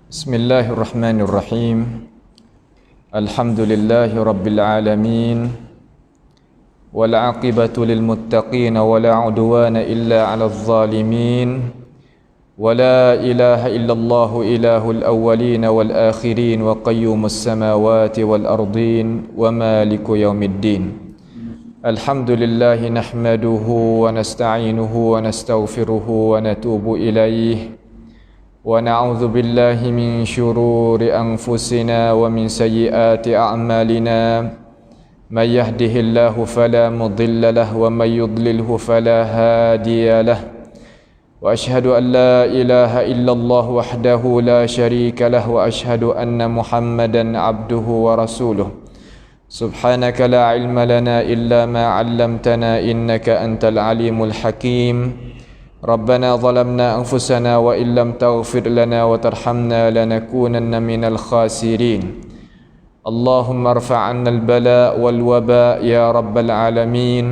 Bismillahirrahmanirrahim. Alhamdulillahi rabbil alamin. Wal aqibatu lil muttaqin wa la udwana illa 'alal zalimin. Wa la ilaha illallah ilahul awwalin wal akhirin wa qayyumus samawati wal ardin wa maliku yaumiddin. Alhamdulillahi nahmaduhu wa nasta'inuhu wa nastaghfiruhu wa natubu ilaihi. ونعوذ بالله من شرور أنفسنا ومن سيئات أعمالنا من يهده الله فلا مضل له ومن يضلله فلا هادي له وأشهد أن لا إله إلا الله وحده لا شريك له وأشهد أن محمدا عبده ورسوله سبحانك لا علم لنا إلا ما علمتنا إنك أنت العليم الحكيم ربنا ظلمنا أنفسنا وإن لم تغفر لنا وترحمنا لنكونن من الخاسرين اللهم ارفع عنا البلاء والوباء يا رب العالمين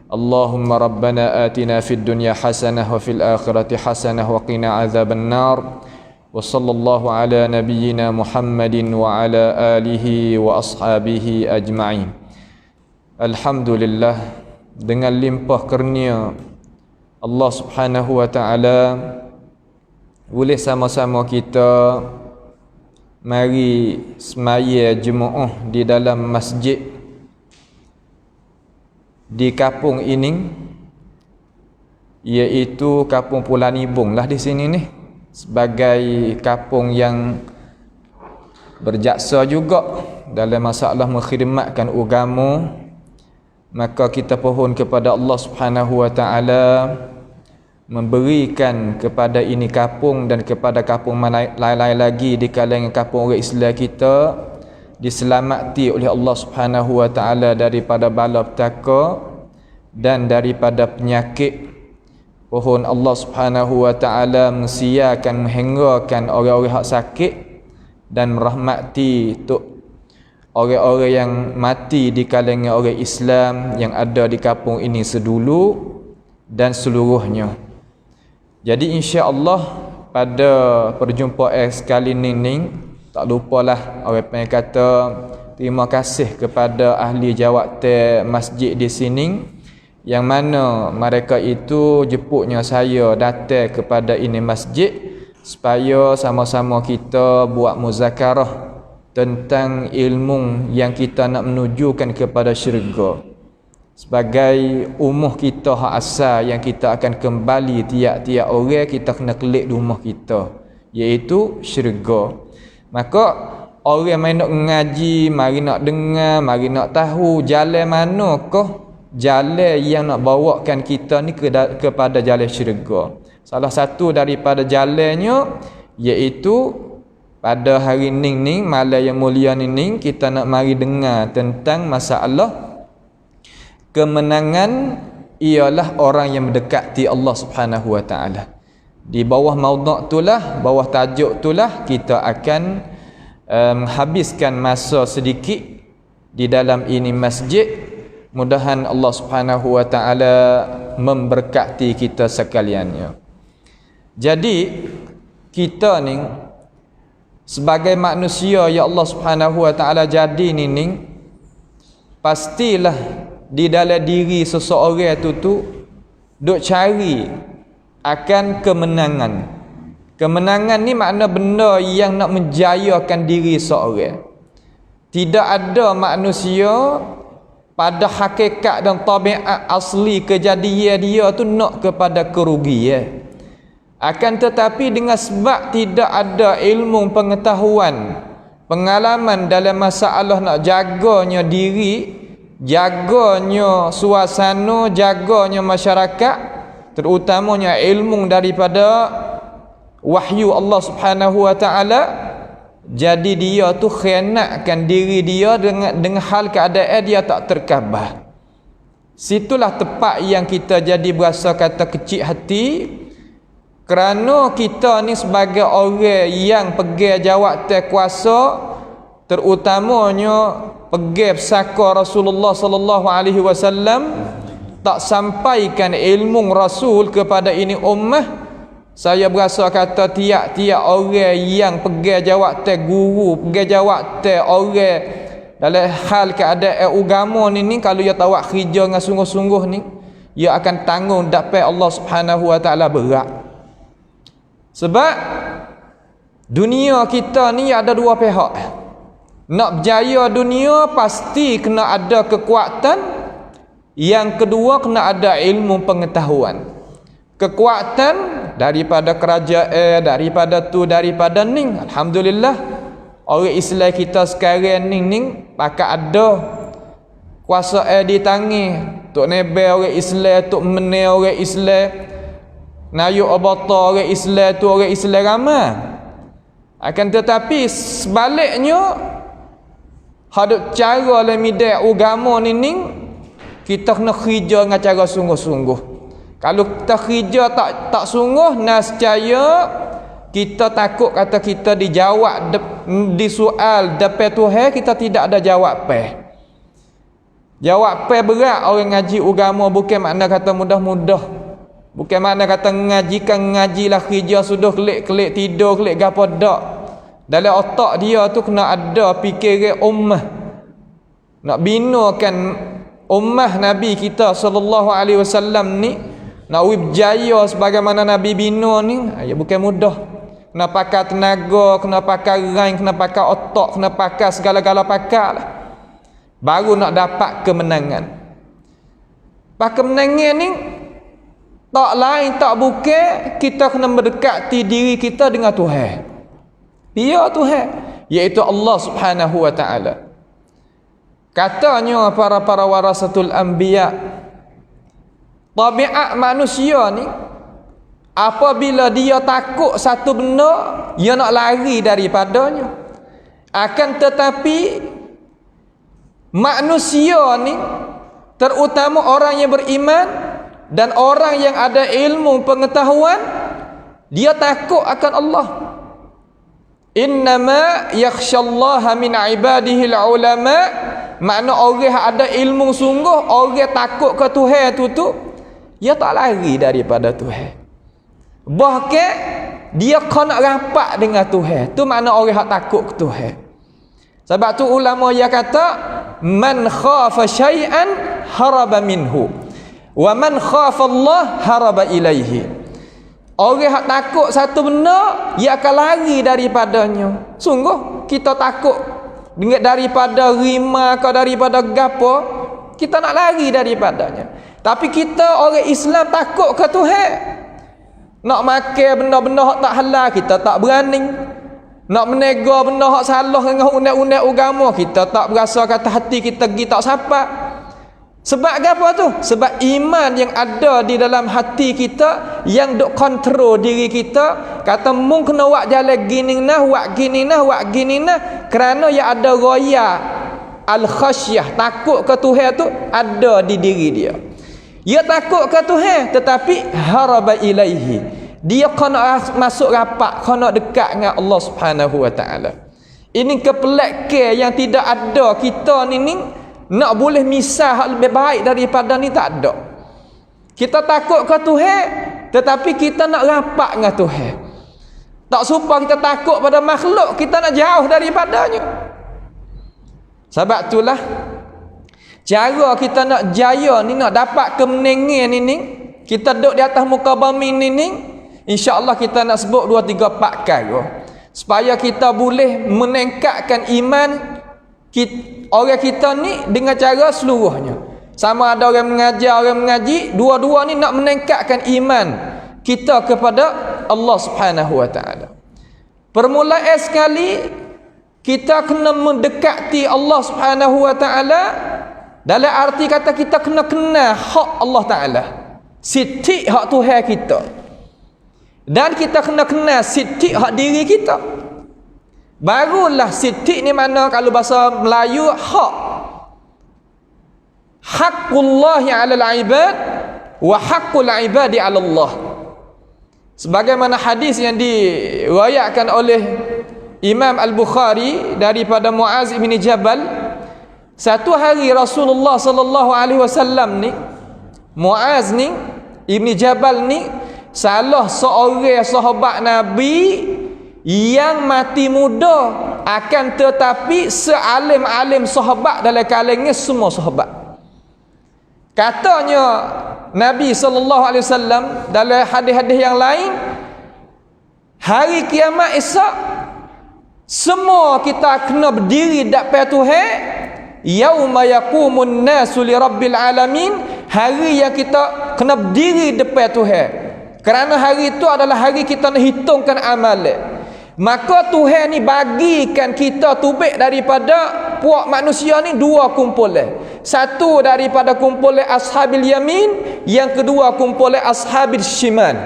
اللهم ربنا آتنا في الدنيا حسنة وفي الآخرة حسنة وقنا عذاب النار وصلى الله على نبينا محمد وعلى آله وأصحابه أجمعين. Alhamdulillah, dengan limpah kurnia Allah Subhanahu wa ta'ala boleh sama-sama kita mari semaya Jumaat di dalam masjid di kampung ini, iaitu kampung Pulanibung lah di sini ni, sebagai kampung yang berjaksa juga dalam masalah mengkhidmatkan agama. Maka kita pohon kepada Allah Subhanahu wa ta'ala memberikan kepada ini kampung dan kepada kampung lain-lain lagi di kalangan kampung orang Islam kita diselamati oleh Allah Subhanahu wa ta'ala daripada bala petaka dan daripada penyakit. Pohon Allah Subhanahu wa ta'ala mensiarkan, menghenggakan orang-orang hak sakit dan merahmati orang-orang yang mati di kalangan orang Islam yang ada di kampung ini sedulu dan seluruhnya. Jadi insya-Allah pada perjumpaan sekali ini tak lupalah orang pengen kata terima kasih kepada ahli jawatan masjid di sini yang mana mereka itu jemputnya saya datang kepada ini masjid supaya sama-sama kita buat muzakarah tentang ilmu yang kita nak menujukan kepada syurga sebagai umuh kita hak asal yang kita akan kembali tiap-tiap orang kita kena kelik di rumah kita, iaitu syurga. Maka orang yang nak ngaji, mari nak dengar, mari nak tahu jalan manakah jalan yang nak bawakan kita ni kepada jalan syurga. Salah satu daripada jalannya iaitu pada hari ni malam yang mulia ni kita nak mari dengar tentang masalah kemenangan ialah orang yang mendekati Allah Subhanahu wa ta'ala. Di bawah maudhu' itulah, bawah tajuk itulah kita akan habiskan masa sedikit di dalam ini masjid. Mudahan Allah Subhanahu wa ta'ala memberkati kita sekaliannya. Jadi kita ni sebagai manusia ya Allah Subhanahu wa ta'ala jadi ni pastilah di dalam diri seseorang tu duk cari akan kemenangan. Kemenangan ni makna benda yang nak menjayakan diri seorang. Tidak ada manusia pada hakikat dan tabiat asli kejadian dia tu nak kepada kerugian. Akan tetapi dengan sebab tidak ada ilmu pengetahuan, pengalaman dalam masalah nak jaganya diri, jaganya suasana, jaganya masyarakat, terutamanya ilmu daripada wahyu Allah Subhanahu wa ta'ala, jadi dia tu khianatkan diri dia dengan hal keadaan dia tak terkabah. Situlah tepat yang kita jadi berasa kata kecil hati, kerana kita ni sebagai orang yang pegang jawatan kuasa, terutamanya pegang pesaka Rasulullah sallallahu alaihi wasallam, tak sampaikan ilmu Rasul kepada ini ummah, Saya berasa kata tiap-tiap orang yang pegang jawatan guru, pegang jawatan orang dalam hal keadaan agama ni kalau ia tawak kerja dengan sungguh-sungguh ni, ia akan tanggung dapat Allah Subhanahu Wa Taala berat. Sebab dunia kita ni ada dua pihak. Nak berjaya dunia pasti kena ada kekuatan. Yang kedua kena ada ilmu pengetahuan. Kekuatan daripada kerajaan, daripada ni. Alhamdulillah. Orang Islam kita sekarang ni pakai ada kuasa di tangan. Tok nebel orang Islam, tok menel orang Islam, nayuk abata orang Islam tu orang Islam ramai. Akan tetapi sebaliknya hadap cara dalam bidang agama ni kita kena kerja dengan cara sungguh-sungguh. Kalau kita kerja tak sungguh, nescaya kita takut kata kita dijawab di soal depan Tuhan, kita tidak ada jawapan. Jawapan berat orang ngaji agama, bukan makna kata mudah-mudah. Bukan makna kata ngajilah kerja sudah kelik-kelik tidur kelik gapo dak. Dalam otak dia tu kena ada fikiran ummah. Nak binakan ummah Nabi kita sallallahu alaihi wasallam ni, nak berjaya sebagaimana Nabi bina ni, ya bukan mudah. Kena pakai tenaga, kena pakai rain, kena pakai otak, kena pakai segala-gala pakai lah. Baru nak dapat kemenangan. Pak kemenangan ni tak lain tak bukan kita kena mendekati diri kita dengan Tuhan. Dia Tuhan, iaitu Allah Subhanahu Wa Taala. Katanya para warasatul anbiya, tabiat manusia ni apabila dia takut satu benda, dia nak lari daripadanya. Akan tetapi manusia ni, terutama orang yang beriman dan orang yang ada ilmu pengetahuan, dia takut akan Allah. Innama yakhshallaha min ibadihi ulama. Makna orang ada ilmu sungguh, orang takut ke Tuhan tu dia tak lari daripada Tuhan. Bahkan dia kena rapat dengan Tuhan. Tu makna orang yang takut ke Tuhan. Sebab tu ulama dia kata, man khafa syai'an haraba minhu, wa man khafa Allah haraba ilaihi. Orang yang takut satu benda, dia akan lari daripadanya. Sungguh kita takut daripada rima ke daripada gapo, kita nak lari daripadanya. Tapi kita orang Islam takut ke Tuhan. Nak makan benda-benda hak tak halal, kita tak berani. Nak menega benda hak salah dengan undang-undang agama, kita tak berasa kata hati kita pergi tak sapat. Sebab apa tu? Sebab iman yang ada di dalam hati kita yang duk kontrol diri kita, kata mung kena buat jalan gini nah, buat gini nah, buat gini nah, kerana yang ada raya al-khasyah, takut ke Tuhan tu ada di diri dia. Dia takut ke Tuhan tetapi haraba ilaihi, dia kena masuk rapat, kena dekat dengan Allah Subhanahu Wa Taala. Ini kepelakan yang tidak ada kita ni nak boleh misal hal lebih baik daripada ni tak ada. Kita takut ke Tuhan tetapi kita nak rapat dengan Tuhan. Tak supaya kita takut pada makhluk, kita nak jauh daripadanya. Sebab itulah cara kita nak jaya ni, nak dapat kemenangan ni, kita duduk di atas muka bumi ni, insya-Allah kita nak sebut 2-3 perkara supaya kita boleh meningkatkan iman orang kita ni dengan cara seluruhnya. Sama ada orang mengajar, orang mengaji, dua-dua ni nak meningkatkan iman kita kepada Allah Subhanahu Wa Taala. Permulaan sekali kita kena mendekati Allah Subhanahu Wa Taala dalam arti kata kita kena kenal hak Allah Taala, siti hak Tuhan kita, dan kita kena kenal siti hak diri kita. Barulah siti ni mana kalau bahasa Melayu hak. Haqqullahi 'alal 'ibad wa haqqul 'ibadi 'ala Allah. Sebagaimana hadis yang diriwayatkan oleh Imam Al-Bukhari daripada Muaz bin Jabal, satu hari Rasulullah sallallahu alaihi wasallam ni, Muaz ni Ibn Jabal ni, salah seorang sahabat Nabi yang mati muda, akan tetapi sealim-alim sahabat dalam kalangan semua sahabat. Katanya Nabi SAW dalam hadis-hadis yang lain, hari kiamat esok semua kita kena berdiri depan Tuhan. Yauma yaqumun nasu li rabbil alamin, hari yang kita kena berdiri depan Tuhan. Kerana hari itu adalah hari kita nak hitungkan amalan. Maka Tuhan ni bagikan kita tubik daripada puak manusia ni dua kumpulan. Satu daripada kumpulan ashabil yamin, yang kedua kumpulan ashabil shimal,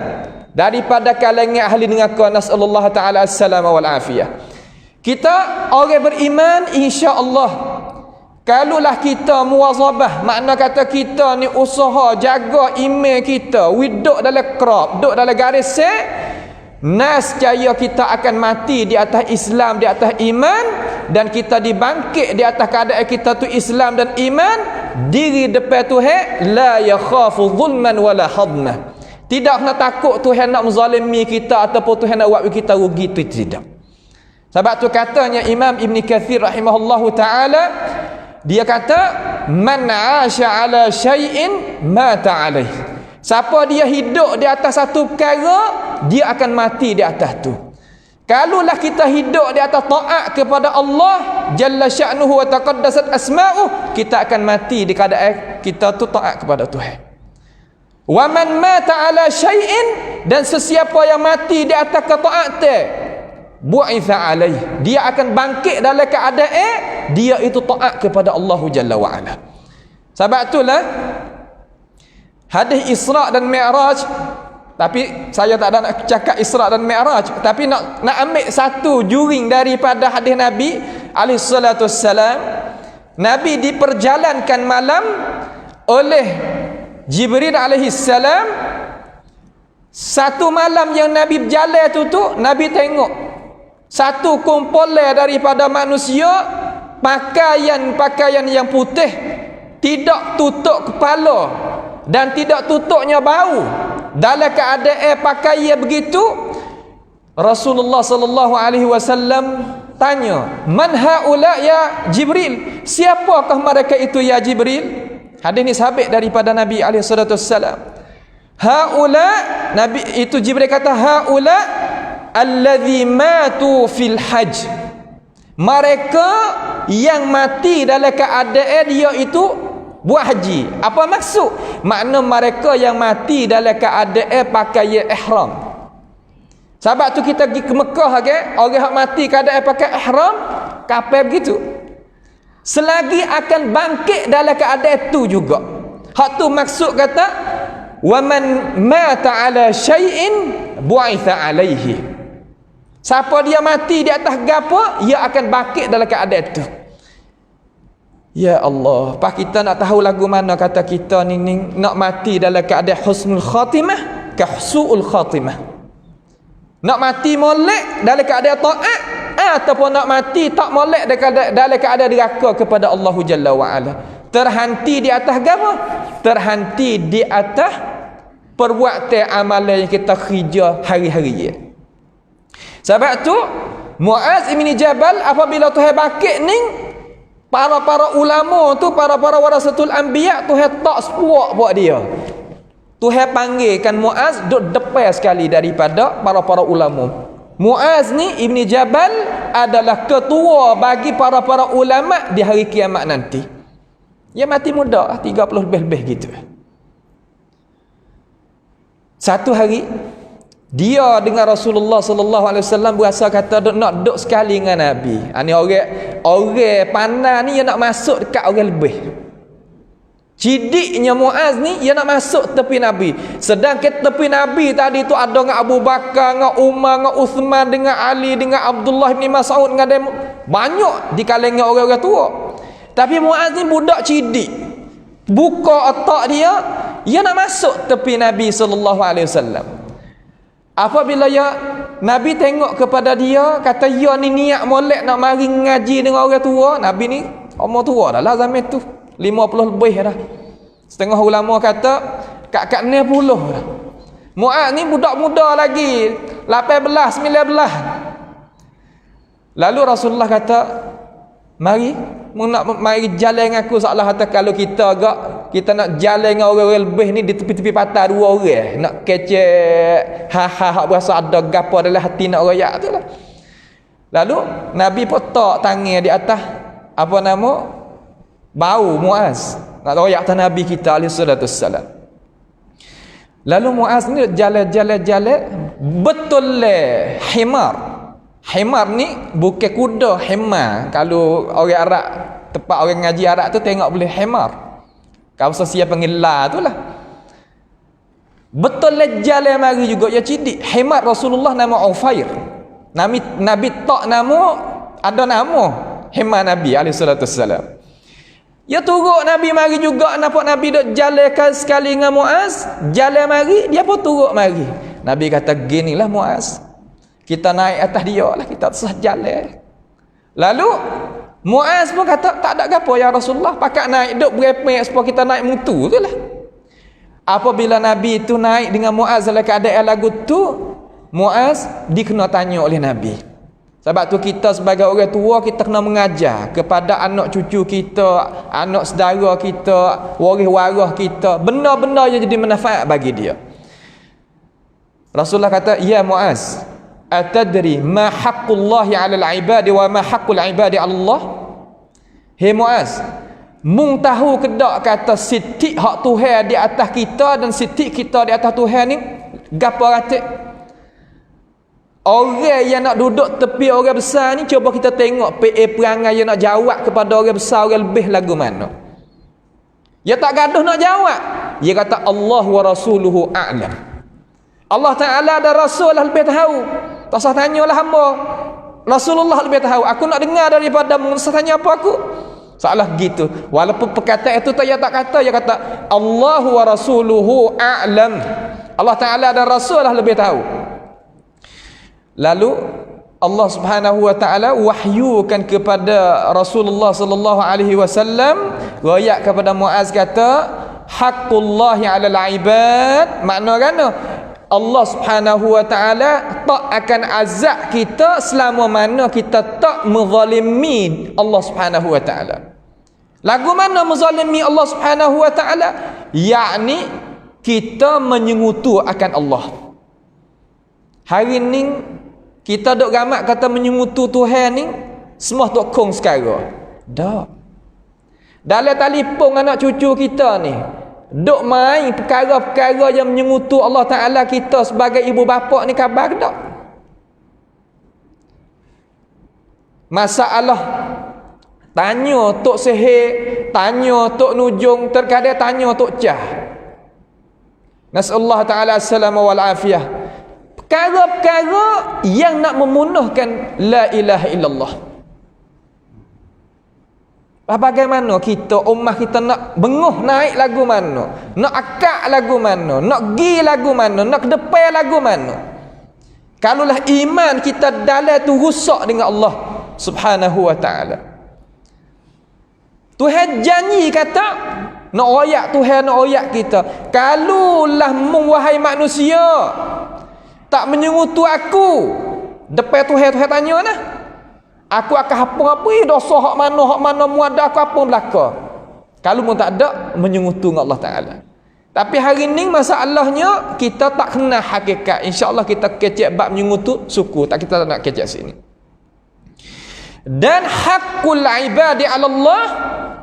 daripada kalangan ahli neraka. Nasallallahu taala as-salama wal afiyah. Kita orang beriman, insya-Allah, kalulah kita muwazabah, makna kata kita ni usaha jaga iman kita, duduk dalam kerap, duduk dalam garis nescaya kita akan mati di atas Islam, di atas iman, dan kita dibangkit di atas keadaan kita tu Islam dan iman, diri depan Tuhan, la yakhafu zulman wala hadma. Tidak nak takut Tuhan nak menzalimi kita ataupun Tuhan nak buat kita rugi, itu tidak. Sebab tu katanya Imam Ibn Kathir rahimahullahu taala, dia kata man 'asha 'ala syai'in mata 'alaihi. Siapa dia hidup di atas satu perkara, dia akan mati di atas tu. Kalulah kita hidup di atas taat kepada Allah jalla sya'nuhu wa taqaddasat asma'uh, kita akan mati di keadaan kita tu taat kepada Tuhan. Wa man mata 'ala syai'in, dan sesiapa yang mati di atas ketaatan, bu'itha 'alaihi, dia akan bangkit dalam keadaan dia itu taat kepada Allah jalla wa ala. Sebab itulah hadis Isra' dan Mi'raj, tapi saya tak ada nak cakap Isra' dan Mi'raj, tapi nak ambil satu juring daripada hadis Nabi alaihi salatu wassalam. Nabi diperjalankan malam oleh Jibril alaihi salam. Satu malam yang Nabi berjalan tu Nabi tengok satu kumpulan daripada manusia, pakaian yang putih, tidak tutup kepala dan tidak tutupnya bau. Dalam keadaan pakaian begitu, Rasulullah sallallahu alaihi wasallam tanya, "Man haula ya Jibril?" Siapakah mereka itu ya Jibril? Hadis ini sabit daripada Nabi alaihi salatu wasallam. Haula, Nabi itu Jibril kata, haula allazi matu fil hajj. Mereka yang mati dalam keadaan dia itu buat haji. Apa maksud? Makna mereka yang mati dalam keadaan pakaian ihram. Sebab tu kita pergi ke Mekah ke, orang yang mati keadaan pakai ihram, kapal begitu, selagi akan bangkit dalam keadaan tu juga. Hak tu maksud kata wa man mata ala syai'in bu'itha alaihi. Siapa dia mati di atas gapo, ia akan bangkit dalam keadaan tu. Ya Allah, pak kita nak tahu lagu mana kata kita ni nak mati dalam keadaan husnul khatimah ke su'ul khatimah. Nak mati molek dalam keadaan taat, ataupun nak mati tak molek dalam keadaan deraka kepada Allah Jalla wa Ala. Terhenti di atas gapo? Terhenti di atas perbuatan amalan yang kita kerja hari-hari. Sebab tu Muaz bin Jabal apabila Tuhan bangkit ni, para ulama tu, para warasatul anbiya, Tuhan tak sepuak buat dia. Tuhan panggilkan Muaz duduk depan sekali daripada para ulama. Muaz ni Ibn Jabal adalah ketua bagi para ulama di hari kiamat nanti. Dia mati muda, 30 lebih gitu. Satu hari dia dengan Rasulullah sallallahu alaihi wasallam berasa kata nak duduk sekali dengan Nabi. Ini orang pandai ni, dia nak masuk dekat orang lebih. Cidiknya Muaz ni, dia nak masuk tepi Nabi. Sedangkan tepi Nabi tadi tu ada dengan Abu Bakar, dengan Umar, dengan Uthman, dengan Ali, dengan Abdullah bin Mas'ud, dengan banyak di kalangan orang-orang tua. Tapi Muaz ni budak cidik. Buka otak dia nak masuk tepi Nabi sallallahu alaihi wasallam. Apabila Nabi tengok kepada dia, kata ya ni niat molek nak mari ngaji dengan orang tua. Nabi ni umur tua dah lah zaman tu, 50 lebih dah. Setengah ulama kata kat 60 dah. Muaz ni budak muda lagi, 18, 19. Lalu Rasulullah kata, mari jalan dengan aku. Seolah kata kalau kita nak jalan dengan orang lebih ni di tepi-tepi patah 2 orang, nak kecek hak berasa ada gapo dalam hati nak royak tu lah. Lalu Nabi pun tak tangan di atas apa nama bau Muaz, nak royak atas Nabi kita alaihi salatu wassalam. Lalu Muaz ni jalan betul le himar ni bukan kuda, himar. Kalau orang Arab, tempat orang ngaji Arab tu tengok boleh himar. Kau siapa panggil la tu lah. Betul le jalan mari juga ya cidik. Himar Rasulullah nama Ufair. Nabi tak nama, ada nama himar Nabi alaihi salatu wassalam. Ya turut Nabi mari juga, nampak Nabi duk jalan sekali dengan Muaz, jalan mari, dia pun turut mari. Nabi kata, ginilah Muaz, kita naik atas dia lah, kita terus jalan. Lalu Muaz pun kata, tak ada apa ya Rasulullah, pakat naik duk berepek supaya kita naik mutu tu lah. Apabila Nabi tu naik dengan Muaz dalam keadaan lagu tu, Muaz dikena tanya oleh Nabi. Sebab tu kita sebagai orang tua, kita kena mengajar kepada anak cucu kita, anak saudara kita, waris-waris kita, benda-benda yang jadi manfaat bagi dia. Rasulullah kata, ya Muaz, atadri ma haqqullahi 'alal 'ibadi wa ma haqqul 'ibadi 'ala Allah? Hei Muaz, mung tahu ke tak kata sitik hak Tuhan di atas kita dan sitik kita di atas Tuhan ni gapo ratik? Orang yang nak duduk tepi orang besar ni, cuba kita tengok perangai yang nak jawab kepada orang besar, orang lebih lagu mana. Dia tak gaduh nak jawab. Dia kata Allah wa rasuluhu a'lam. Allah Ta'ala dan Rasul lah lebih tahu. Tak usah tanyalah hamba. Rasulullah lebih tahu. Aku nak dengar daripada mu, tak tanya apa aku. Salah gitu. Walaupun perkataan itu dia tak kata, dia kata Allah wa rasuluhu a'lam. Allah Ta'ala dan Rasul lah lebih tahu. Lalu Allah Subhanahu wa taala wahyukan kepada Rasulullah sallallahu alaihi wasallam, royak kepada Muaz kata, haqqullahi 'alal 'ibad. Makna kan Allah Subhanahu wa taala tak akan azab kita selama mana kita tak menzalimi Allah Subhanahu wa taala. Lagu mana menzalimi Allah Subhanahu wa taala? Yakni kita menyengutu akan Allah. Hari ni kita duk gamak kata menyengutu Tuhan ni, semua tok kong sekarang. Dak. Dalam telefon anak cucu kita ni, duk main perkara-perkara yang menyengutu Allah Ta'ala kita sebagai ibu bapa ni, khabar ke tak? Masalah tanya tok sihir, tanya tok nujung, terkadang tanya tok cah. Nasallahu Ta'ala as-salama wal afiyah. Perkara-perkara yang nak memunuhkan la ilaha illallah. Bagaimana kita, ummah kita nak benguh naik lagu mana, nak akak lagu mana, nak gi lagu mana, nak ke depan lagu mana. Kalaulah iman kita dalam tu rusak dengan Allah Subhanahu wa ta'ala. Tuhan janji kata, nak royak Tuhan, nak royak kita, kalaulah wahai manusia tak menyengutu aku depan Tuhan tanya nah, aku akan hapung dosa hak mana muada aku hapung belaka. Kalau mu tak ada menyengutu dengan Allah Ta'ala. Tapi hari ni masalahnya kita tak kenal hakikat. InsyaAllah kita kecek bab menyengutu suku, tak, kita tak nak kecek sini. Dan haqqul ibadi 'ala Allah,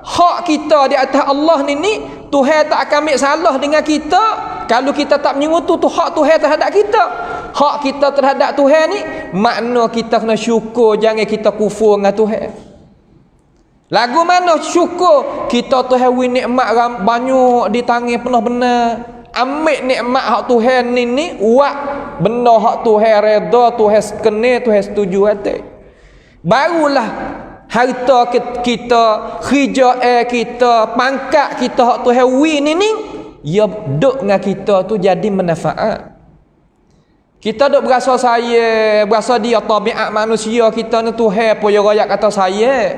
hak kita di atas Allah ni Tuhan tak akan ambil salah dengan kita kalau kita tak menyengutu tu hak Tuhan terhadap kita. Hak kita terhadap Tuhan ni, makna kita kena syukur, jangan kita kufur dengan Tuhan. Lagu mana syukur? Kita Tuhan wi nikmat banyak di tangan penuh benar. Ambil nikmat hak Tuhan ni buat benda hak Tuhan redha, Tuhan sekene, Tuhan setuju hati. Barulah harta kita, kerja kita, pangkat kita hak Tuhan wi ni ya duk dengan kita tu jadi manfaat. Kita duk berasa saya, berasa dia tabiat manusia kita ni Tuhan apa yang royak kata saya.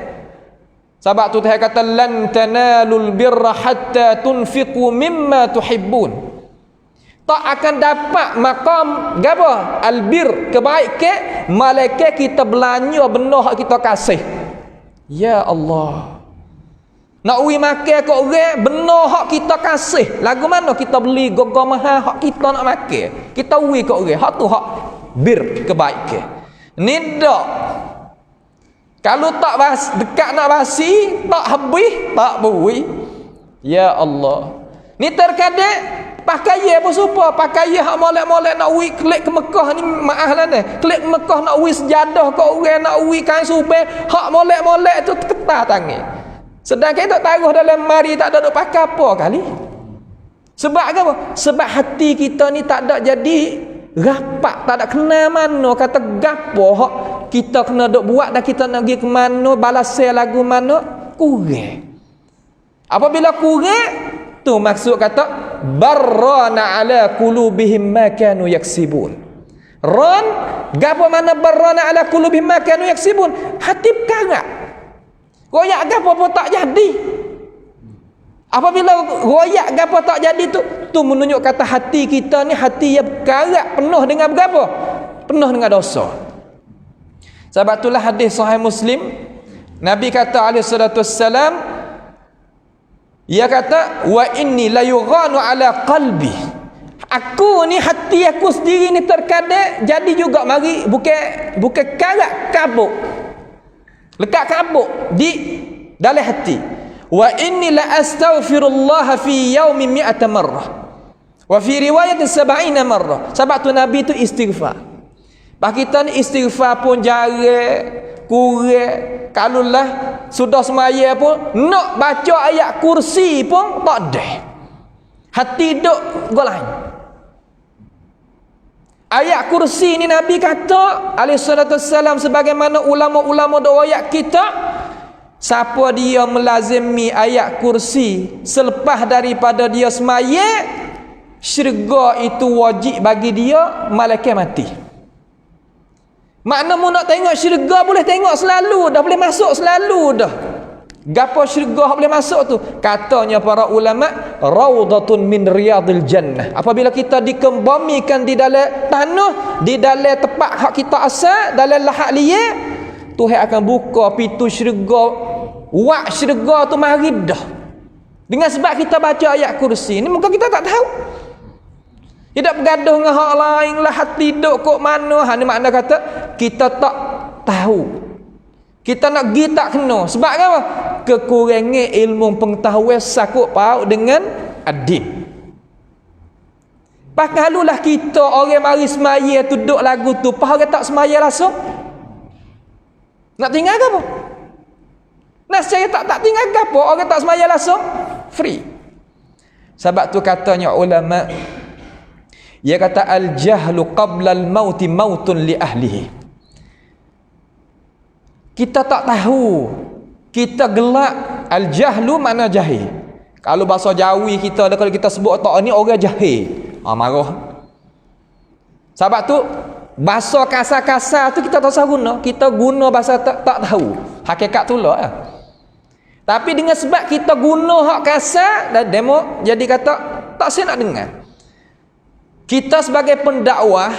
Sebab tu Tuhan kata lan tanalul birra hatta tunfiqu mimma tuhibbun. tak akan dapat maqam gapo albir kebaikan malaikat kita belanja benda hak kita kasih. Ya Allah, nak ui makan kat orang benda hak kita kasih, lagu mana kita beli gogor mahal hak kita nak makan, kita ui kat orang, hak tu hak bir kebaikan. Ni dak kalau tak dekat nak basi tak habis tak bui. Ya Allah, ni terkadang pakaian pun serupa, pakaian hak molek-molek nak ui klik ke Mekah ni, maaf lah ni, klik Mekah nak ui sejadah kat orang, nak ui kain supaya hak molek-molek tu ketah tangan. Sedangkan tak taruh dalam mari tak ada duk pakai apa kali. Sebab apa? Sebab hati kita ni tak ada jadi rapat, tak ada kena mana kata gapo hak kita kena duk buat dan kita nak pergi ke mana, balasai lagu mana, kurang. Apabila kurang tu maksud kata barrana ala qulubihim ma kanu yaksibun. Ran gapo mana barrana ala qulubihim ma kanu yaksibun? Hati perkara. Royak gapo pun tak jadi. Apabila royak gapo tak jadi tu menunjuk kata hati kita ni hati yang berkarat, penuh dengan gapo? Penuh dengan dosa. Sebab itulah hadis sahih Muslim, Nabi kata alaihi salatu wassalam, ia kata wa inni la yughanu ala qalbi. Aku ni hati aku sendiri ni terkadang jadi juga mari bukan karat kabuk. Lekat kabuk di dalam hati. Wa inni la astaghfirullah fi yaumin 100 marrah. Wa fi riwayat 70 marrah. Sebab tu Nabi tu istighfar. Bah kita ni istighfar pun jarang, kurang. Kalaulah sudah semaya pun nak baca ayat kursi pun tak ada. Hati duk golai. Ayat kursi ni Nabi kata alaihi salatu wassalam, sebagaimana ulama-ulama riwayat kita, siapa dia melazimi ayat kursi selepas daripada dia semaya, syurga itu wajib bagi dia malaikat mati. Makna mu nak tengok syurga boleh tengok selalu dah, boleh masuk selalu dah. Gapo syurga boleh masuk tu? Katanya para ulama, raudhatun min riyadil jannah. Apabila kita dikembamikan di dalam tanah, di dalam tempat hak kita asal, dalam lahat liar, Tuhan akan buka pintu syurga, wak syurga tu mari dah. Dengan sebab kita baca ayat kursi ni, mungkin kita tak tahu. Tidak bergaduh dengan hak lain lah, hati duk kok mana. Ni makna kata kita tak tahu. Kita nak pergi tak kena. Sebab apa? Kekurangan ilmu pengetahuan sakut paut dengan adib. Pakalulah kita orang mari semaya tu duk lagu tu, pas orang tak semaya langsung. Nak tinggal ke apa? Nah, saya tak tinggal ke apa? Orang tak semaya langsung free. Sebab tu katanya ulama, dia kata al-jahlu qabla al-mauti mautun li ahlihi. Kita tak tahu, kita gelak. Al-jahlu makna jahil. Kalau bahasa Jawi kita ada, kalau kita sebut tak ni orang jahil, marah. Sebab tu bahasa kasar-kasar tu kita tak usah guna. Kita guna bahasa tak tahu hakikat tu lah. Tapi dengan sebab kita guna hak kasar dan demo, jadi kata tak saya nak dengar. Kita sebagai pendakwah,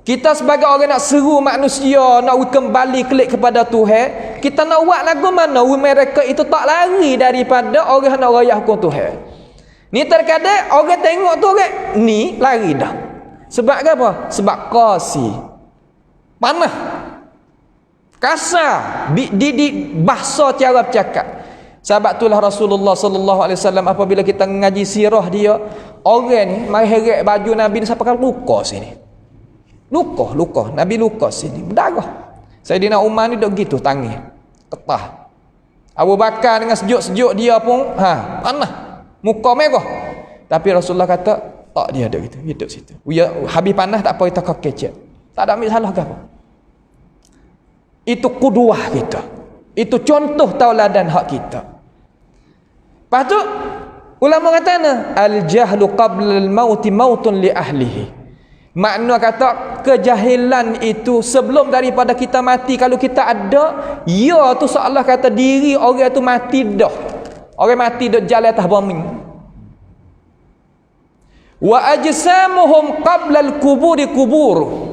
kita sebagai orang nak seru manusia, nak kembali klik kepada Tuhan, kita nak buat lagu mana mereka itu tak lari daripada orang nak raya hukum Tuhan. Ni terkadang orang tengok tu orang ni lari dah. Sebab apa? Sebab qasi, panah, kasar, di bahasa cara bercakap. Sebab itulah Rasulullah sallallahu alaihi wasallam apabila kita ngaji sirah dia, orang ni mai heret baju Nabi ni sampai kan luka sini. Luka, Nabi luka sini, berdarah. Sayyidina Umar ni duk gitu tangan, ketah. Abu Bakar dengan sejuk-sejuk dia pun panah, muka merah. Tapi Rasulullah kata tak, dia ada gitu, hidup situ. Habis panas tak apa, kita kecek. Tak ada ambil salah ke apa. Itu qudwah kita. Itu contoh tauladan hak kita. Lepas tu ulama kata al-jahlu qabla al-mauti mautun li ahlihi. Makna kata kejahilan itu sebelum daripada kita mati, kalau kita ada, ya tu seolah kata diri orang tu mati dah. Orang mati dah jalan atas bumi. Wa ajsamuhum qabla al-quburi kubur.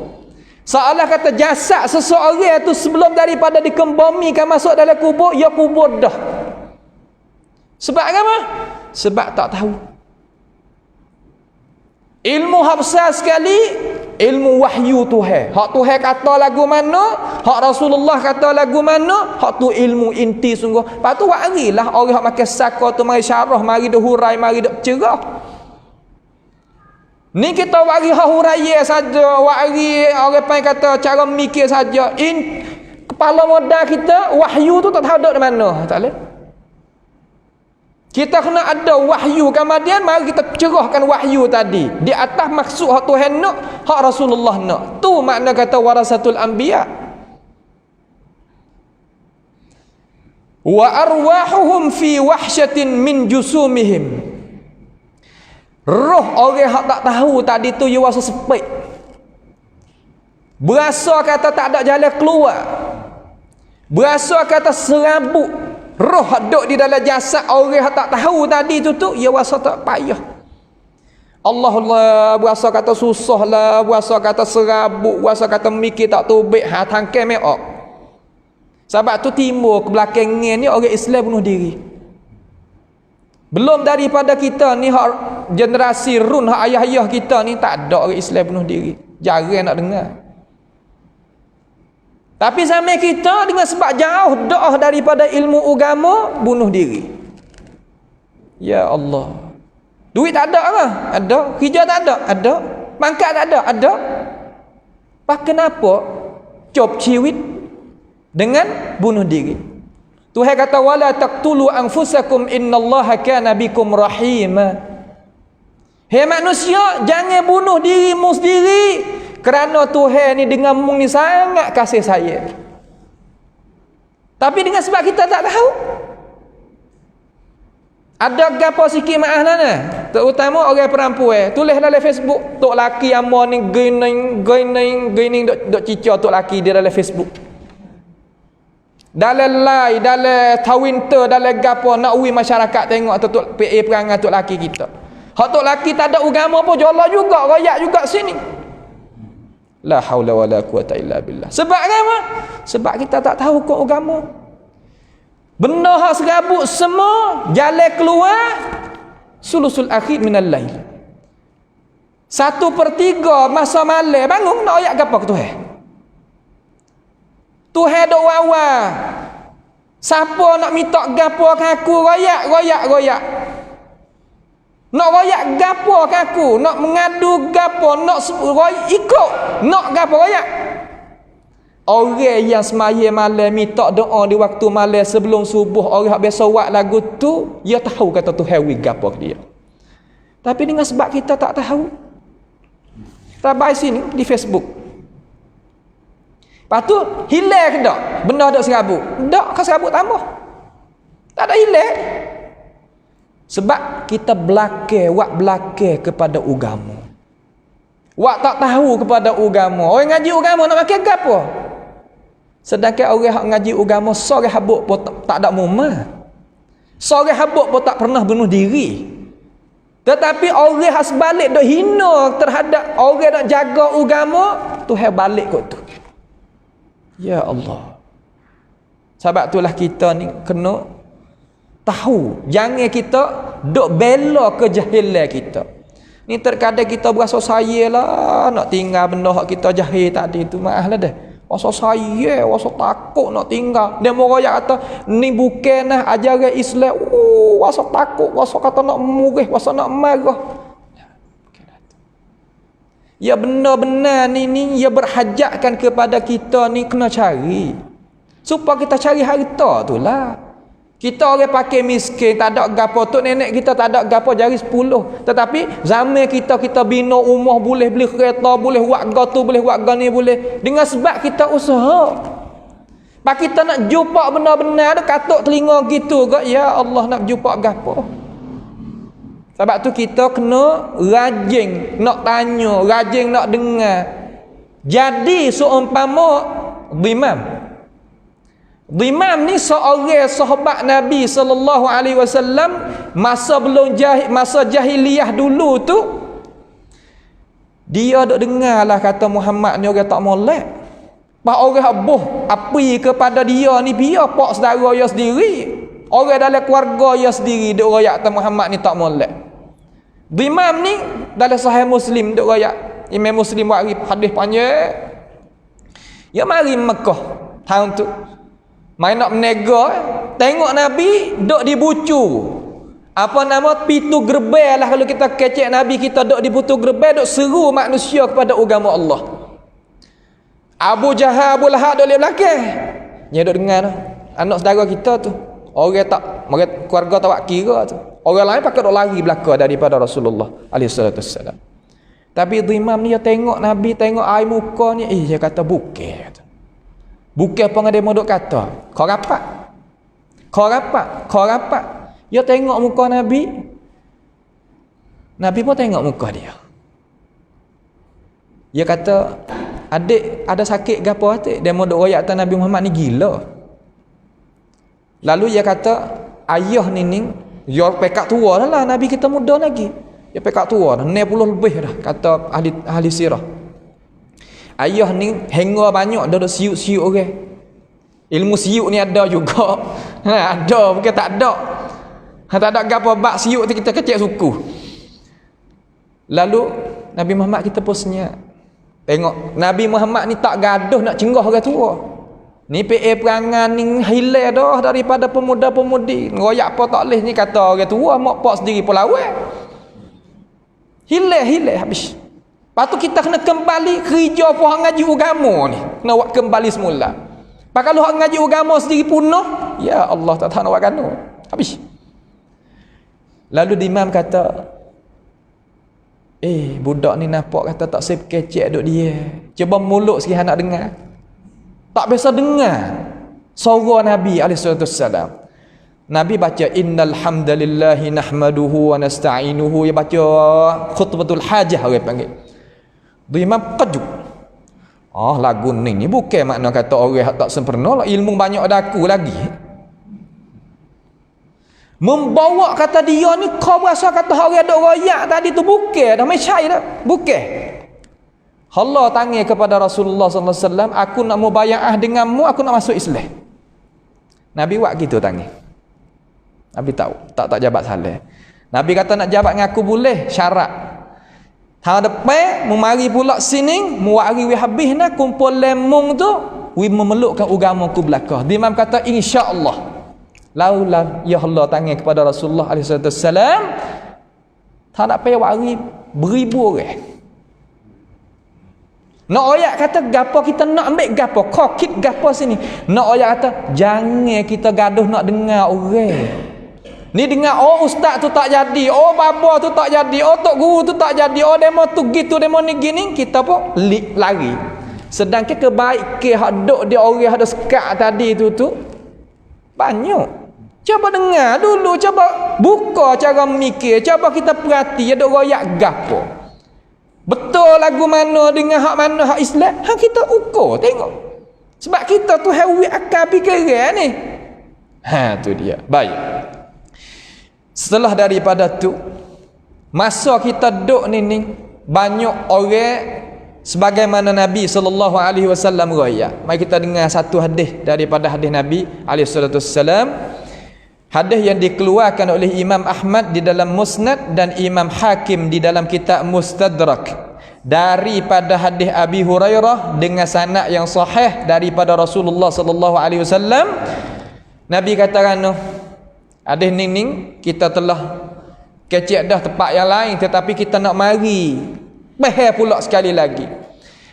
Seolah kata jasad seseorang itu sebelum daripada dikembamikan masuk dalam kubur, ia kubur dah. Sebab apa? Sebab tak tahu. Ilmu hak besar sekali, ilmu wahyu Tuhan. Hak Tuhan kata lagu mana, hak Rasulullah kata lagu mana, hak tu ilmu inti sungguh. Lepas tu warilah orang hak makan saka tu mari syarah, mari dak hurai, mari dak cerah. Ni kita wari huraya saja, wari orang pai kata cara mikir saja. Kepala modal kita wahyu tu tak tahu dak di mana. Tak boleh. Kita kena ada wahyu, kemudian mari kita cerahkan wahyu tadi di atas maksud hak Tuhan nak, hak Rasulullah nak. Tu makna kata warasatul anbiya. Wa arwahuhum fi wahsyatin min jusumihim. Roh orang hak tak tahu tadi tu dia rasa sepik. Berasa kata tak ada jalan keluar. Berasa kata serabut. Roh hak duk di dalam jasad orang hak tak tahu tadi tu dia rasa tak payah. Allah berasa kata susah lah, berasa kata serabut, berasa kata mikir tak tubik, tangkai meok. Sebab tu timbul ke belakangnya ni orang Islam bunuh diri. Belum daripada kita ni hak generasi run hak ayah-ayah kita ni tak ada orang Islam bunuh diri. Jarang nak dengar. Tapi sampai kita dengan sebab jauh doa daripada ilmu agama bunuh diri. Ya Allah. Duit tak ada ke? Ada. Kerja tak ada? Ada. Pangkat tak ada? Ada. Pak kenapa cop ciwit dengan bunuh diri? Tuhan kata wala taqtulu anfusakum innallaha kana bikum rahima. Hei manusia, jangan bunuh dirimu sendiri kerana Tuhan ni dengan mu ni sangat kasih sayang. Tapi dengan sebab kita tak tahu. Ada gapo sikit maaf lah, terutama orang perempuan tulis dalam Facebook tok laki amo ni gaining dok cicak tok laki dia dalam Facebook. Dalam live, dalam Twitter, dalam gapo nak ui masyarakat tengok tu PA perangai tok laki kita. Hak tok laki tak ada agama pun jolah juga, royak juga sini. La haula wala quwata illa billah. Sebab apa? Sebab kita tak tahu hukum agama. Benda hak serabut semua jalan keluar sulusul akhir minal lail. 1/3 masa malam bangun nak royak gapo ke Tuhan? Tuhan dok wawa. Siapa nak minta gapo ke aku royak. Nak royak gapo ke aku, nak mengadu gapo, nak ikut, nak gapo royak. Orang yang semaya malam minta doa di waktu malam sebelum subuh, orang hak biasa buat lagu tu, dia tahu kata Tuhan wi gapo ke dia. Tapi dengan sebab kita tak tahu. Kita baik sini di Facebook. Lepas tu hilang ke tak? Benda tak serabut. Tak kan serabut tambah. Tak ada hilang. Sebab kita belakang kepada agama. Wak tak tahu kepada agama. Orang ngaji agama nak makan apa? Sedangkan orang yang ngaji agama sore habuk pun tak ada mumah. Sore habuk pun tak pernah bunuh diri. Tetapi orang yang sebalik dok hina terhadap orang nak jaga agama, Tuhan balik kot tu. Ya Allah. Sebab itulah kita ni kena tahu. Jangan kita duk bela kejahilan kita. Ni terkadang kita berasa saya lah nak tinggal benda hak kita jahil tadi tu. Maaf lah dah. Rasa saya, rasa takut nak tinggal. Dia mau royak kata ni bukanlah ajaran Islam. Rasa takut, rasa kata nak murih, rasa nak marah. Ya benar-benar ni ya berhajatkan kepada kita ni kena cari. Supaya kita cari harta tu lah. Kita orang pakai miskin, tak ada gapo tu nenek kita tak ada gapo jari 10. Tetapi zaman kita bina rumah, boleh beli kereta, boleh buat tu, boleh buat ni, boleh. Dengan sebab kita usaha. Pak kita nak jumpa benar-benar tu katuk telinga gitu ke, ya Allah nak jumpa gapo. Sebab tu kita kena rajin nak tanya, rajin nak dengar. Jadi seumpama Dhimam ni seorang sahabat Nabi sallallahu alaihi wasallam masa belum masa jahiliyah dulu tu, Dia dok dengarlah kata Muhammad ni orang tak molek. Pak orang abuh api kepada dia ni biar pak saudara dia sendiri. Orang dalam keluarga dia sendiri dok royak kata Muhammad ni tak molek. Imam ni dalam Sahih Muslim dok royak. Imam Muslim buat hadis panjang. Ya mari Mekah tahun tu. Main nak menega, tengok Nabi dok dibucu. Apa nama pitu gerbel lah kalau kita kecek Nabi kita dok di pitu gerbel dok seru manusia kepada agama Allah. Abu Jahal, Abu Lahab dok di belakang. Dia dok dengar tu. Anak saudara kita tu. Orang tak, keluarga tak buat kira tu. Orang lain pakai dok lari belakang daripada Rasulullah alaihi salatu wassalam. Tapi Imam ni dia tengok Nabi, tengok air muka ni, dia kata bukan. Bukan apa yang dia mau dok kata. Kau rapat. Kau rapat. Kau rapat. Dia tengok muka Nabi. Nabi pun tengok muka dia. Dia kata, adik ada sakit ke apa adik? Dia mau duk royak atas Nabi Muhammad ni gila. Lalu dia kata, ayah ni dia pekak tua dah lah. Nabi kita muda lagi. Dia pekak tua dah. 60 lebih dah. Kata ahli sirah. Ayah ni hengga banyak. Dia duk siuk-siuk orang. Ilmu siuk ni ada juga. Ada, bukan tak ada. Tak ada gapo bak siuk tu kita kecek suku. Lalu Nabi Muhammad kita pun senyap. Tengok Nabi Muhammad ni tak gaduh nak cenggah orang tua. Ni PA perangan ni hilang dah daripada pemuda-pemudi. Ngoyak apa tak leh ni kata orang tua mak pak sendiri pun lawan. Hilang habis. Lepas tu kita kena kembali kerja apa hang ngaji agama ni. Kena buat kembali semula. Pak kalau hang ngaji agama sendiri punah, ya Allah tak tahu nak buat gano. Habis. Lalu Imam kata, budak ni nampak kata tak sip kecek duk dia. Cuba mulut sikit nak dengar. Tak biasa dengar suara Nabi alaihissalam. Nabi baca innal hamdalillahi nahmaduhu wa nasta'inuhu. Dia baca khutbatul hajah orang panggil. Imam kejut. Lagu ni bukan makna kata orang tak sempurna lah. Ilmu banyak daku lagi. Membawa kata dia ni kau rasa kata orang dok royak tadi tu bukan dah mencai dah bukan. Allah tanya kepada Rasulullah sallallahu alaihi wasallam, aku nak mubayaah denganmu, aku nak masuk Islam. Nabi buat gitu tanya. Nabi tahu tak jabat salah. Nabi kata nak jabat dengan aku boleh, syarat tahun depan memari pula sini muwari wi habis nak kumpul lemong tu wi memelukkan agamaku belakang. Imam kata insya-Allah. Laulah ya Allah tanya kepada Rasulullah alaihi wasallam, tak nak payah wari beribu orang. Nak ayat kata gapo kita nak ambil gapo, kokit gapo sini. Nak ayat kata jangan kita gaduh nak dengar orang. Ni dengar ustaz tu tak jadi, baba tu tak jadi, tok guru tu tak jadi, demo tu gitu, demo ni gini, kita pun lari. Sedangkan kebaikan hak duk dia orang ada sekat tadi tu banyak. Cuba dengar dulu, cuba buka cara mikir, cuba kita perhati ada royak gapo. Betul lagu mana dengan hak mana hak Islam, kita ukur tengok. Sebab kita tu hawi akal fikiran ni. Tu dia. Baik. Setelah daripada tu masa kita duk ni banyak orang sebagaimana Nabi sallallahu alaihi wasallam royak. Mari kita dengar satu hadis daripada hadis Nabi alaihi salatu wasallam. Hadis yang dikeluarkan oleh Imam Ahmad di dalam Musnad dan Imam Hakim di dalam kitab Mustadrak daripada hadis Abi Hurairah dengan sanad yang sahih daripada Rasulullah sallallahu alaihi wasallam. Nabi katakan hadis ni kita telah kecek dah tempat yang lain tetapi kita nak mari bahas pula sekali lagi.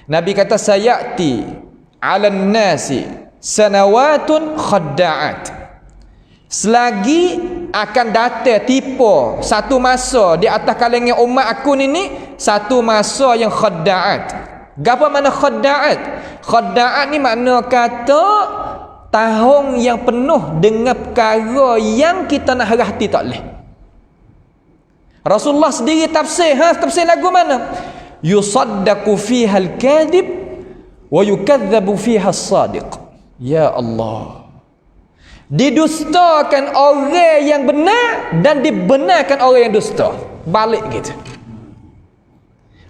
Nabi kata sayati 'alan nasi sanawatun khadda'at. Selagi akan datang tipu satu masa di atas kalangan umat aku ni satu masa yang khadda'at. Apa makna khadda'at? Khadda'at ni makna kata tahun yang penuh dengan perkara yang kita nak hati tak leh. Rasulullah sendiri tafsir, tafsir lagu mana? Yusaddaqu fiha al-kadhib wa yukadzabu fiha as-sadiq. Ya Allah. Didustakan orang yang benar dan dibenarkan orang yang dusta. Balik gitu.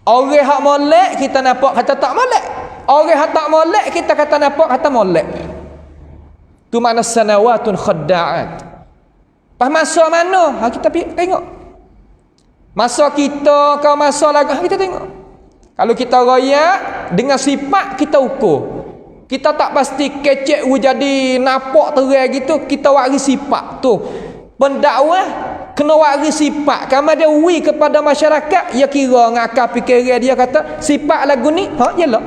Orang hak molek kita nampak kata tak molek. Orang hak tak molek kita kata nampak kata molek. Tu makna sanawatun khadda'at. Pas masa mana? Kita tengok. Masa kita kau masa lagi kita tengok. Kalau kita royak dengan sifat kita ukur. Kita tak pasti kecek jadi nampak terang gitu, kita waris sifat tu. Pendakwah kena waris sifat. Kalau dia wi kepada masyarakat, ya kira ngakal fikiran dia kata sifat lagu ni, yalah.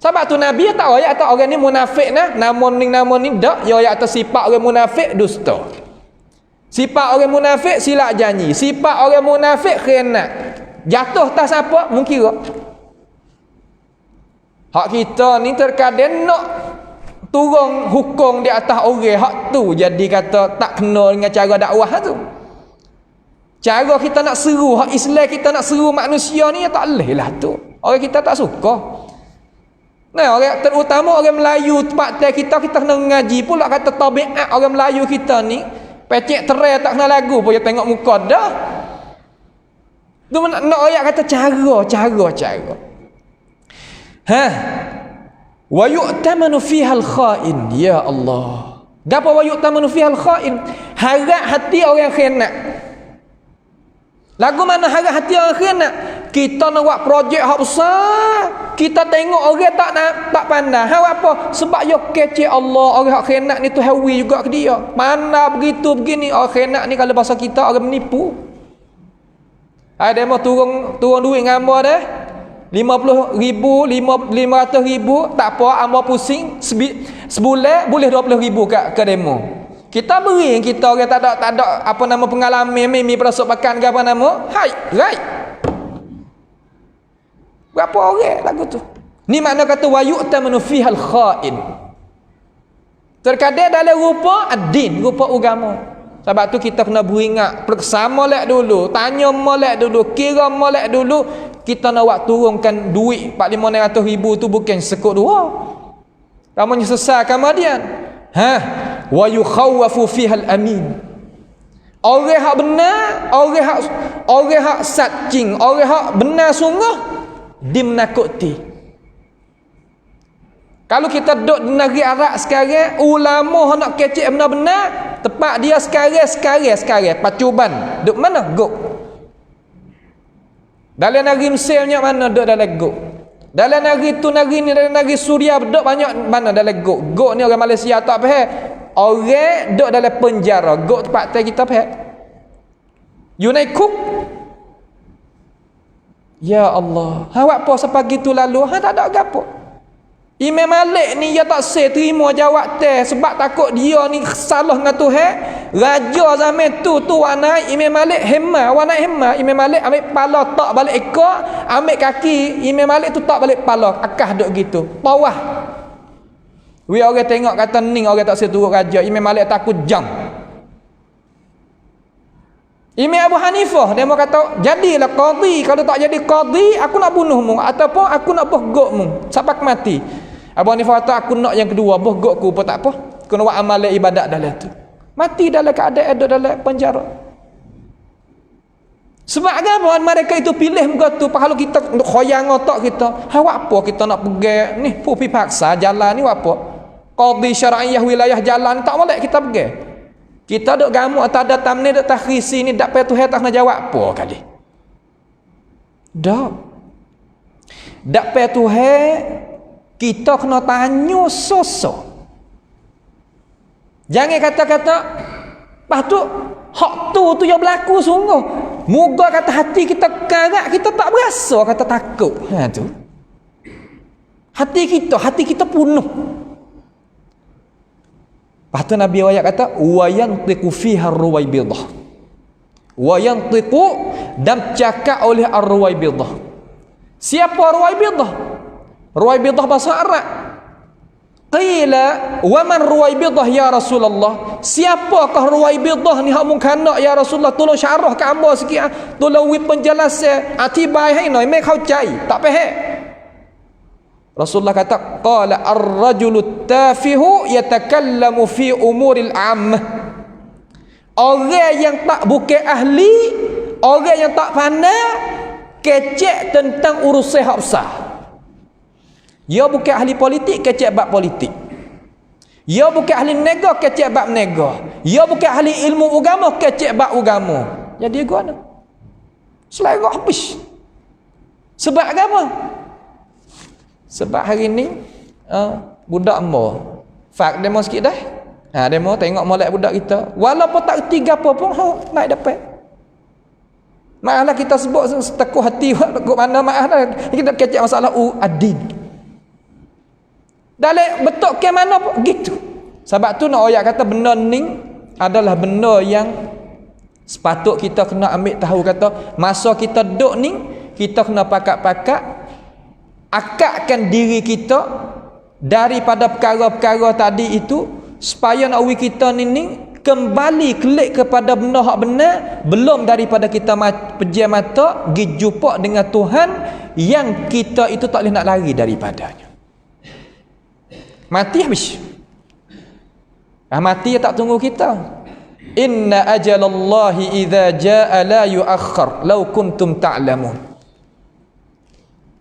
Sebab tu Nabi tak royak tak orang ni munafik nah, namun ni dak, ya royak atas sifat orang munafik dusta. Sifat orang munafik silap janji, sifat orang munafik khianat. Jatuh tas apa? Mungkira. Hak kita ni terkadang nak turun hukum di atas orang hak tu jadi kata tak kena dengan cara dakwah tu. Cara kita nak seru hak Islam, kita nak seru manusia ni tak boleh lah tu. Orang kita tak suka. Nah, orang terutama orang Melayu tempat kita kena ngaji pula kata tabiat orang Melayu kita ni pecek terai tak kena lagu pun dia tengok muka dah. Tu nak ayat kata cara. Wa yu'tamanu fiha al-kha'in, ya Allah. Gapo wa yu'tamanu fiha al-kha'in? Harap hati orang khianat. Lagu mana harap hati orang khianat? Kita nak buat projek hak besar, kita tengok orang tak pandai. Hak apa? Sebab yo kecek Allah, orang hak khianat ni tu hawi juga ke dia. Mana begitu begini orang khianat ni kalau bahasa kita orang menipu. Ada mau turun duit ngamba dah. 50,000, 500,000 tak apa, amba pusing sebulan boleh 20,000 ke demo. Kita beri kita orang tak ada apa nama pengalaman mimi perasuk pakan ke apa nama. Right. Berapa orang lagu tu? Ni makna kata wa yu'tamanu fihal kha'in. Terkadang dalam rupa ad-din, rupa agama. Sebab tu kita kena beringat, periksa molek dulu, tanya molek dulu, kira molek dulu. Kita nak buat turunkan duit 400,000 tu bukan sekut dua. Namanya sesat kemudian. Wa yukhawwafu fiha al-amin. Orang hak benar, orang hak satcing, orang hak benar sungguh dimenakuti. Kalau kita duduk di negeri Arab sekarang, ulama nak kecek benar-benar, tempat dia sekarang, pacuban. Duduk mana? Gok. Dalam negeri Mesir mana duduk dalam gok. Dalam negeri tu negeri ni, dalam negeri Suria duduk banyak mana dalam gok. Gok ni orang Malaysia tak faham. Orang duduk dalam penjara. Gok tempat kita faham. You naik cook. Ya Allah. Awak apa sepagi tu lalu? Tak ada gapo. Imam Malik ni dia tak terima jawab teh sebab takut dia ni salah dengan Tuhan. Raja zaman tu naik Imam Malik hemah, Imam Malik ambil kepala tak balik ekor, ambil kaki Imam Malik tu tak balik kepala, akah duk gitu. Bawah. Orang tengok kata ning orang tak seturut raja, Imam Malik takut jam. Imam Abu Hanifah dia mau kata jadilah qadhi, kalau tak jadi qadhi aku nak bunuhmu ataupun aku nak bohgokmu sampai mati. Abu Hanifah kata aku nak yang kedua, bohgokku pun tak apa, kena buat amalan ibadat dalam tu. Mati dalam keadaan ada dalam penjara. Sebab apa mereka itu pilih muka tu. Kalau kita khoyang otak kita, awak apa kita nak pergi ni pupi paksa jalan ni apa? Qadhi syar'iyah wilayah jalan tak boleh kita pergi. Kita duk gamu atau ada tamni duk tahrisi ni dak payah Tuhan tak nak jawab apa kali. Dak. Dak payah Tuhan kita kena tanya sosok. Jangan kata-kata lepas tu hak tu yang berlaku sungguh. Moga kata hati kita karat, kita tak berasa kata takut. Tu. Hati kita penuh. Lepas tu Nabi ayat kata wa yantiqu fiha ar-ruwaybidah. Wa yantiqu dan cakap oleh ar-ruwaybidah. Siapa ar-ruwaybidah? Ruwaybidah bahasa Arab. Qila wa man ruwaybidah ya Rasulullah? Siapakah ruwaybidah ni hak mungkana ya Rasulullah? Tolong syarah ke hamba sikit. Tolong wi penjelasan. Atibai hai noi mai khau cai. Tak faham. Rasulullah kata qala ar-rajulu tafihu yatakallamu fi umuril ammah. Orang yang tak bukan ahli, orang yang tak pandai kecek tentang urusan hak besar. Dia bukan ahli politik, kecek bab politik. Dia bukan ahli nego, kecek bab nego. Dia bukan ahli ilmu agama, kecek bab agama. Jadi guna selera habis. Sebab apa? Sebab hari ni budak mo fak demo sikit dah. Demo tengok molek budak kita. Walaupun tak erti gapo pun naik dapat. Maaflah kita sebut setekuh hati kok mana maaflah kita kecek masalah adin. Dalam betul ke mana pun gitu. Sebab tu nak ayat kata benda ni adalah benda yang sepatut kita kena ambil tahu, kata masa kita duduk ni kita kena pakat-pakat akadkan diri kita daripada perkara-perkara tadi itu supaya nak kita ni kembali klik kepada benda hak benar, belum daripada kita pejam mata pergi jumpa dengan Tuhan yang kita itu tak boleh nak lari daripadanya. Mati habis. Mati tak tunggu kita. Inna ajalallahi idza jaa la yuakhkhar law kuntum ta'lamun.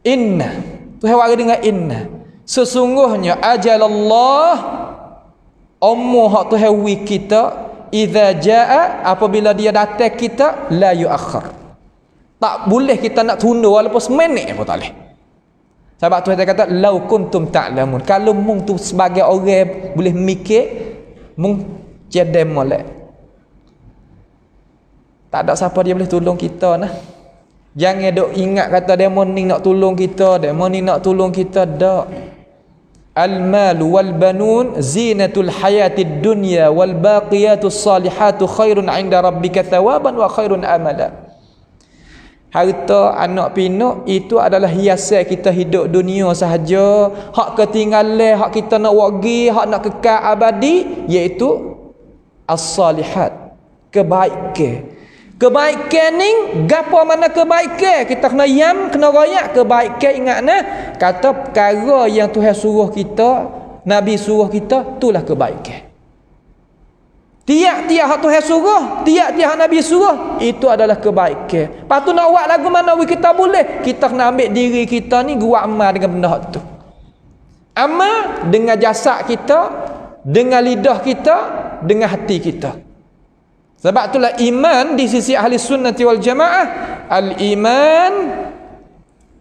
Inna, Tuhan wari dengan inna. Sesungguhnya ajalallah umur hak Tuhan wi kita idza jaa, apabila dia datang kita la yuakhkhar. Tak boleh kita nak tunda walaupun seminit pun tak boleh. Sebab Tuhan kata lau kuntum ta'lamun. Kalau mung tu sebagai orang boleh mikir, mung jadi molek. Tak ada siapa dia boleh tolong kita nah. Jangan dok ingat kata demo ni nak tolong kita, demo ni nak tolong kita, dak. Al-mal wal banun zinatul hayatid dunya wal baqiyatus salihatu khairun 'inda rabbika thawaban wa khairun amala. Harta anak pinak itu adalah hiasan kita hidup dunia sahaja. Hak ketinggalan, hak kita nak wagi, hak nak kekal abadi, iaitu as-salihat, kebaikan. Kebaikan ni gapo mana kebaikan? Kita kena kena royak kebaikan. Ingat nah, kata perkara yang Tuhan suruh kita, Nabi suruh kita, itulah kebaikan. Tiap-tiap hak Tuhan suruh, tiap-tiap hak Nabi suruh, itu adalah kebaikan. Lepas tu nak buat lagu mana kita boleh, kita kena ambil diri kita ni buat amal dengan benda hak tu. Amal dengan jasad kita, dengan lidah kita, dengan hati kita. Sebab itulah iman di sisi ahli sunnati wal jamaah, al-iman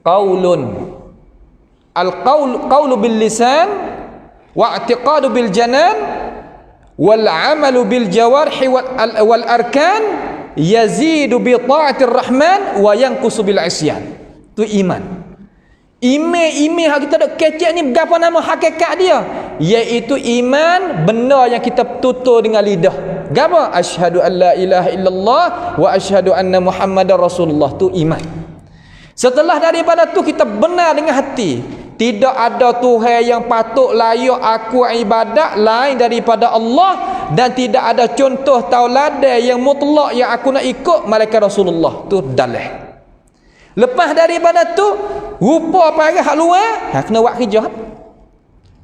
qaulun. Al-qaulu bil lisan wa i'tiqadu bil janan wal amalu bil jawarhi wal arkan yazidu bi ta'atir rahman wa yanqusu bil isyan. Tu iman. Ime hak kita dok kecek ni berapa nama hakikat dia? Iaitu iman benda yang kita tutur dengan lidah. Gapo? Asyhadu an la ilaha illallah wa asyhadu anna muhammadar rasulullah. Tu iman. Setelah daripada tu kita benar dengan hati. Tidak ada Tuhan yang patut layak aku ibadat lain daripada Allah, dan tidak ada contoh tauladan yang mutlak yang aku nak ikut malaikat Rasulullah. Tu dalil. Lepas daripada tu rupa parah hak luar, kena buat kerja.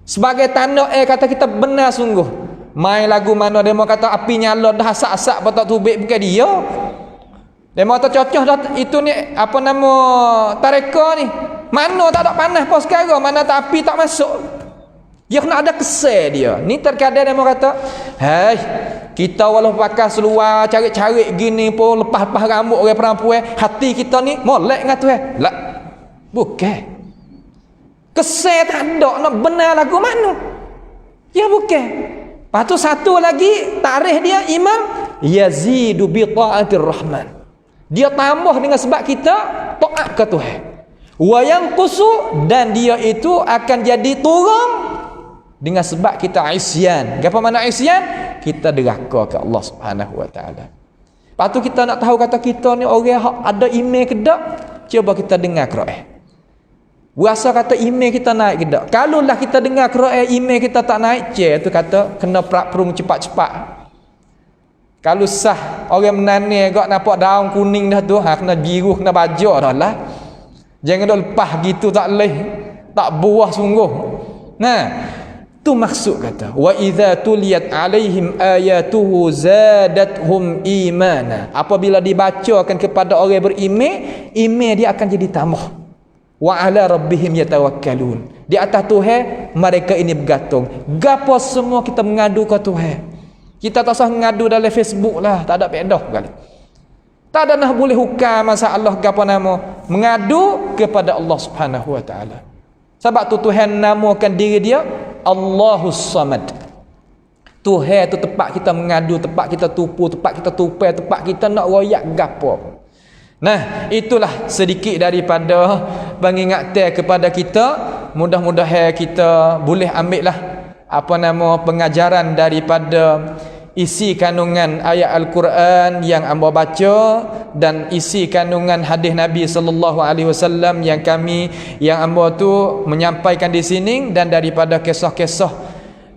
Sebagai tanda kata kita benar sungguh. Main lagu mana demo kata api nyala dah asak-asak patut tubik bukan dia. Demo tak cocok dah itu ni apa nama tareka ni. Mana tak ada panas pun sekarang, mana tak api tak masuk. Dia kena ada kesal dia. Ni terkadang demo kata, "Hai, kita walau pakai seluar carik-carik gini pun lepas-lepas rambut orang perempuan, hati kita ni molek dengan Tuhan." Lah. Bukan. Kesal tak ada nak benar lagu mana. Ya bukan. Lepas tu satu lagi tarikh dia iman yazidu bi ta'atir rahman. Dia tambah dengan sebab kita taat ke Tuhan. Wa yanqusu, dan dia itu akan jadi turun dengan sebab kita isyan. Apa makna isyan? Kita deraka ke Allah Subhanahu wa taala. Lepas tu kita nak tahu kata kita ni orang ada iman ke tak? Cuba kita dengar Quran. Rasa kata iman kita naik ke tak? Kalau lah kita dengar Quran iman kita tak naik, tu kata kena perung cepat-cepat. Kalau sah orang menanam gak nampak daun kuning dah tu, kena biru, kena baja dah lah. Jangan dah lepas gitu tak leh, tak buah sungguh. Nah, Tu maksud kata, wa idza tuliyat alaihim ayatuhu zadatuhum imana. Apabila dibacakan kepada orang beriman, iman dia akan jadi tambah. Wa ala rabbihim yatawakkalun. Di atas Tuhan mereka ini bergantung. Gapo semua kita mengadu ke Tuhan. Kita tak usah mengadu dalam Facebook lah, tak ada pedah kali. Tak ada nak boleh hukam masalah gapo nama, mengadu kepada Allah Subhanahu wa taala. Sebab tu Tuhan namakan diri dia Allahus Samad. Tuhan tu tempat kita mengadu, tempat kita tupu, tempat kita tupai, tempat kita nak royak gapo. Nah, itulah sedikit daripada pengingatan kepada kita. Mudah-mudahan kita boleh ambil lah apa nama pengajaran daripada isi kandungan ayat Al-Quran yang hamba baca dan isi kandungan hadis Nabi sallallahu alaihi wasallam yang hamba tu menyampaikan di sini, dan daripada kisah-kisah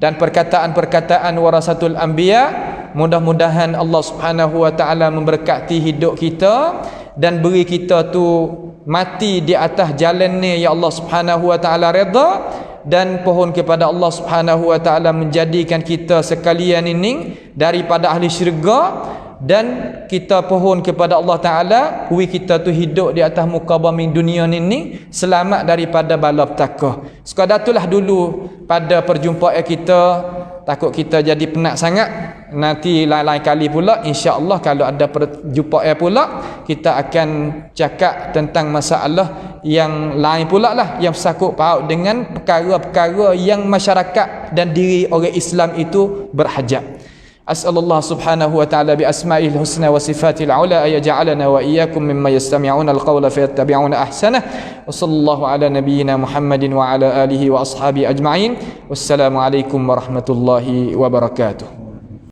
dan perkataan-perkataan warasatul anbiya. Mudah-mudahan Allah Subhanahu wa taala memberkati hidup kita dan beri kita tu mati di atas jalan ni ya Allah Subhanahu wa taala redha, dan pohon kepada Allah Subhanahu wa taala menjadikan kita sekalian ini daripada ahli syurga, dan kita pohon kepada Allah taala hui kita tu hidup di atas muka bumi dunia ini selamat daripada bala petaka. Sekadar itulah dulu pada perjumpaan kita. Takut kita jadi penat sangat. Nanti lain-lain kali pula insya-Allah kalau ada perjumpaan pula kita akan cakap tentang masalah yang lain pula lah, yang sakut paut dengan perkara-perkara yang masyarakat dan diri orang Islam itu berhajat. As'alullah subhanahu wa ta'ala bi asma'il husna wa sifatil ula ay ja'alana wa iyyakum mimma yastami'una al-qawla fayattabi'una ahsanah. Wa sallallahu ala nabiyyina Muhammadin wa ala alihi wa ashabihi ajma'in. Wassalamu alaikum warahmatullahi wabarakatuh.